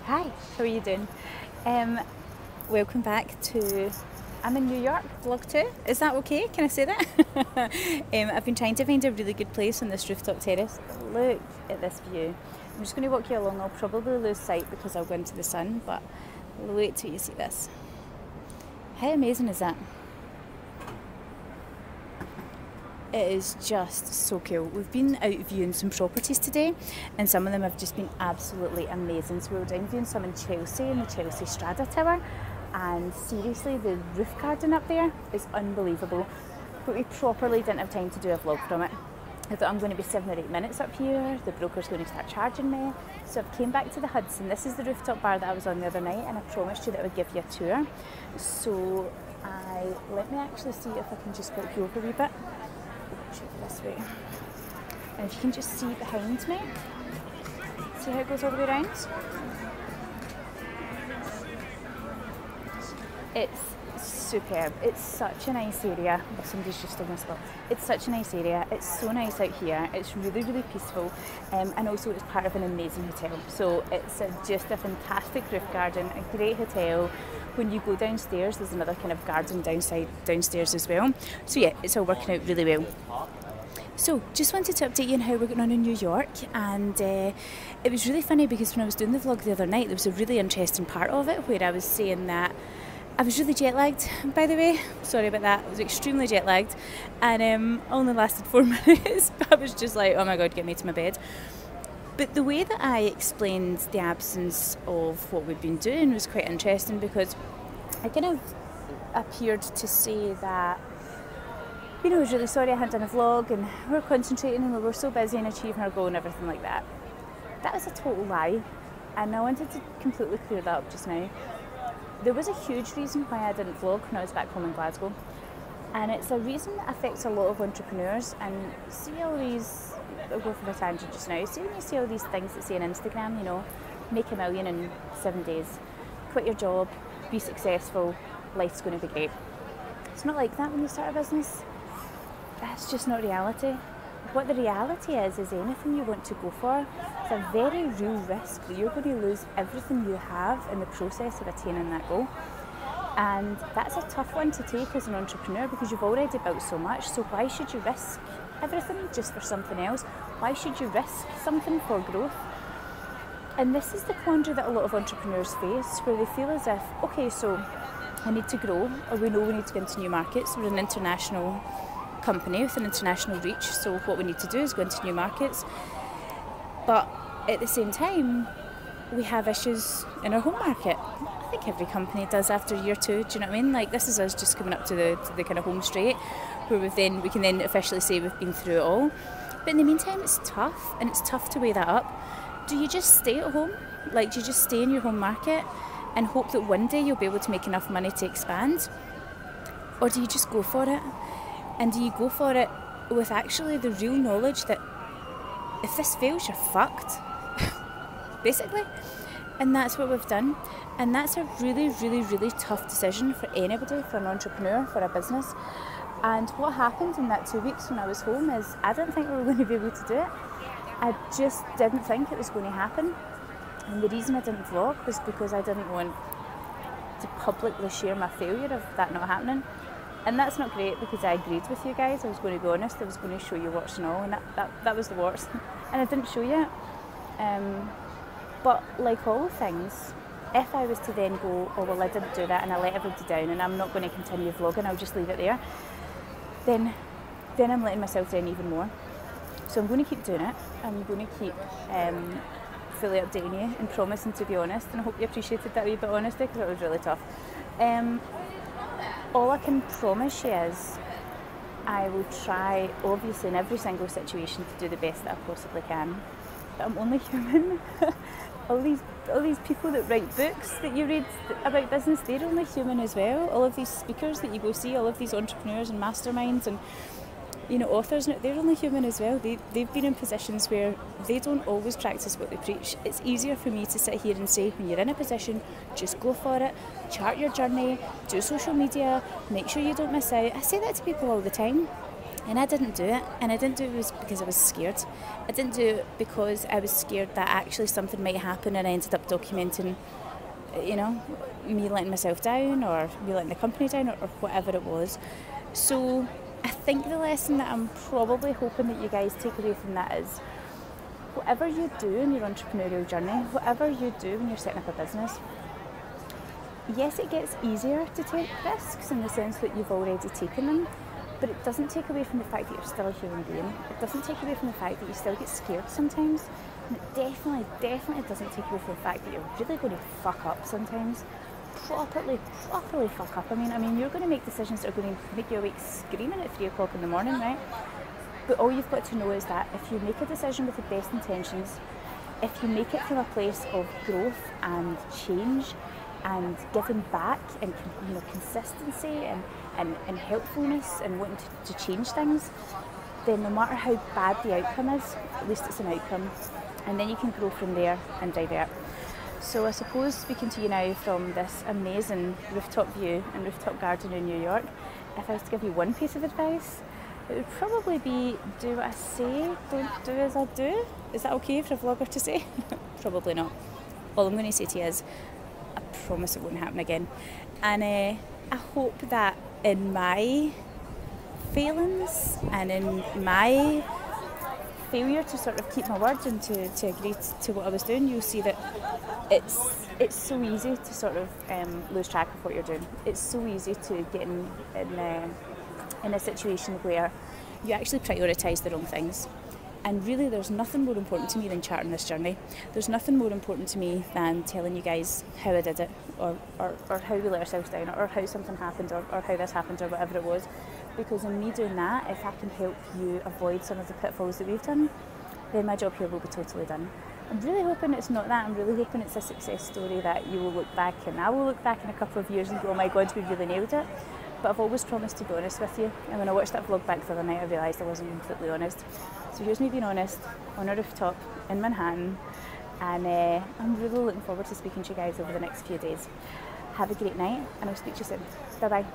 Hi, how are you doing? Um, Welcome back to I'm in New York, vlog 2. Is that okay? Can I say that? I've been trying to find a really good place on this rooftop terrace. Look at this view. I'm just going to walk you along. I'll probably lose sight because I'll go into the sun, but wait till you see this. How amazing is that? It is just so cool. We've been out viewing some properties today and some of them have just been absolutely amazing. So we were down viewing some in Chelsea, in the Chelsea Strata Tower, and seriously the roof garden up there is unbelievable. But we properly didn't have time to do a vlog from it. I thought I'm going to be 7 or 8 minutes up here, the broker's going to start charging me. So I came back to the Hudson. This is the rooftop bar that I was on the other night and I promised you that I would give you a tour. So let me actually see if I can just walk you over a wee bit. This way, and if you can just see behind me, see how it goes all the way around. It's superb. It's such a nice area. Oh, somebody's just on this spot. It's such a nice area. It's so nice out here. It's really, really peaceful, and also it's part of an amazing hotel. So it's just a fantastic roof garden, a great hotel. When you go downstairs, there's another kind of garden downstairs as well. So yeah, it's all working out really well. So just wanted to update you on how we're going on in New York, and it was really funny because when I was doing the vlog the other night, there was a really interesting part of it where I was saying that I was really jet lagged, by the way. Sorry about that. I was extremely jet lagged and only lasted 4 minutes. I was just like, oh my god, get me to my bed. But the way that I explained the absence of what we've been doing was quite interesting, because I kind of appeared to say that, you know, I was really sorry I hadn't done a vlog and we were concentrating and we were so busy in achieving our goal and everything like that. That was a total lie, and I wanted to completely clear that up just now. There was a huge reason why I didn't vlog when I was back home in Glasgow, and it's a reason that affects a lot of entrepreneurs. And see all these, I'll go for a tangent just now, see when you see all these things that say on Instagram, you know, make $1 million in 7 days, quit your job, be successful, life's going to be great. It's not like that when you start a business. That's just not reality. What the reality is anything you want to go for, it's a very real risk that you're going to lose everything you have in the process of attaining that goal. And that's a tough one to take as an entrepreneur, because you've already built so much. So why should you risk everything just for something else? Why should you risk something for growth? And this is the quandary that a lot of entrepreneurs face, where they feel as if, okay, so I need to grow, or we know we need to go into new markets. We're an international company with an international reach, so what we need to do is go into new markets. But at the same time, we have issues in our home market. I think every company does after year 2, do you know what I mean? Like, this is us just coming up to the kind of home straight, where we can then officially say we've been through it all. But in the meantime, it's tough, and it's tough to weigh that up. Do you just stay at home? Like, do you just stay in your home market and hope that one day you'll be able to make enough money to expand? Or do you just go for it? And do you go for it with actually the real knowledge that if this fails, you're fucked, basically? And that's what we've done. And that's a really, really, really tough decision for anybody, for an entrepreneur, for a business. And what happened in that 2 weeks when I was home is I didn't think we were going to be able to do it. I just didn't think it was going to happen. And the reason I didn't vlog was because I didn't want to publicly share my failure of that not happening. And that's not great, because I agreed with you guys. I was going to be honest. I was going to show you warts and all, and that was the warts. And I didn't show you it. But like all things, if I was to then go, oh well, I didn't do that and I let everybody down and I'm not going to continue vlogging, I'll just leave it there, then I'm letting myself down even more. So I'm going to keep doing it. I'm going to keep fully updating you and promising to be honest. And I hope you appreciated that wee bit of honesty, because it was really tough. All I can promise you is I will try, obviously, in every single situation to do the best that I possibly can. But I'm only human. all these people that write books that you read about business, they're only human as well. All of these speakers that you go see, all of these entrepreneurs and masterminds and, you know, authors, they're only human as well. They've been in positions where they don't always practice what they preach. It's easier for me to sit here and say, when you're in a position, just go for it, chart your journey, do social media, make sure you don't miss out. I say that to people all the time. And I didn't do it, and I didn't do it because I was scared. I didn't do it because I was scared that actually something might happen, and I ended up documenting, you know, me letting myself down, or me letting the company down, or whatever it was. So I think the lesson that I'm probably hoping that you guys take away from that is, whatever you do in your entrepreneurial journey, whatever you do when you're setting up a business, yes, it gets easier to take risks in the sense that you've already taken them, but it doesn't take away from the fact that you're still a human being. It doesn't take away from the fact that you still get scared sometimes. And it definitely doesn't take away from the fact that you're really going to fuck up sometimes. Properly fuck up. I mean, you're going to make decisions that are going to make you awake screaming at 3 o'clock in the morning, right? But all you've got to know is that if you make a decision with the best intentions, if you make it from a place of growth and change and giving back and, you know, consistency and helpfulness and wanting to change things, then no matter how bad the outcome is, at least it's an outcome, and then you can grow from there and divert. So I suppose, speaking to you now from this amazing rooftop view and rooftop garden in New York, if I was to give you one piece of advice, it would probably be, do what I say, don't do as I do. Is that okay for a vlogger to say? Probably not. All I'm going to say to you is, I promise it won't happen again. And I hope that in my failings and in my failure to sort of keep my word and to agree to what I was doing, you'll see that it's so easy to sort of lose track of what you're doing. It's so easy to get in a situation where you actually prioritise the wrong things. And really, there's nothing more important to me than charting this journey. There's nothing more important to me than telling you guys how I did it, or how we let ourselves down, or how something happened, or how this happened, or whatever it was. Because in me doing that, if I can help you avoid some of the pitfalls that we've done, then my job here will be totally done. I'm really hoping it's not that. I'm really hoping it's a success story that you will look back, and I will look back in a couple of years and go, oh my God, we really nailed it. But I've always promised to be honest with you, and when I watched that vlog back the other night, I realised I wasn't completely honest. So here's me being honest, on a rooftop in Manhattan, and I'm really looking forward to speaking to you guys over the next few days. Have a great night, and I'll speak to you soon. Bye bye.